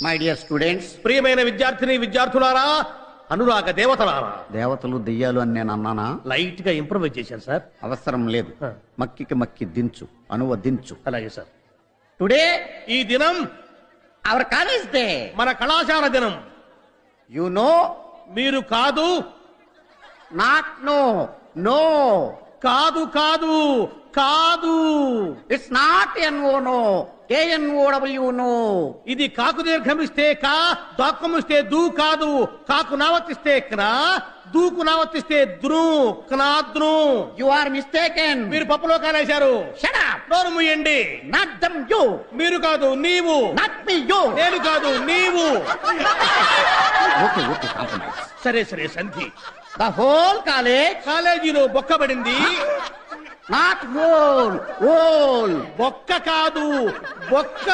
My dear students, ప్రియమైన విద్యార్థిని విద్యార్థులారా, అనురాగ దేవతలారా. దేవతలు దెయ్యాలు అని నేను అన్నానా? లైట్ గా ఇంప్రూవైజ్ చేశాను సార్. అవసరం లేదు. మక్కికి మక్కి దించు, అనువదించు. అలాగే సార్. టుడే ఈ దినం అవర్ కాలేజ్ డే. మన కళాశాల దినం. You know? మీరు కాదు. Not no. నో. కాదు కాదు కాదు. It's not N O no, KNOW no. ఇది కాకు దీర్ఘమిస్తే కా, దాక్కమిస్తే దూ కాదు. కాకు నావర్తిస్తే క్నా, దూకు నావర్తిస్తే ద్రు, క్నాద్రు. You are mistaken. మీరు పప్పులో కాలేశారు. Shut up. నోరు మూయండి. Not dum you. మీరు కాదు నీవు. Not me you. నేను కాదు నీవు. Okay okay, compromise. సరే సరే సంధి. The whole college. కాలేజీలో బొక్కబడింది. Not whole, whole. బొక్క కాదు బొక్క.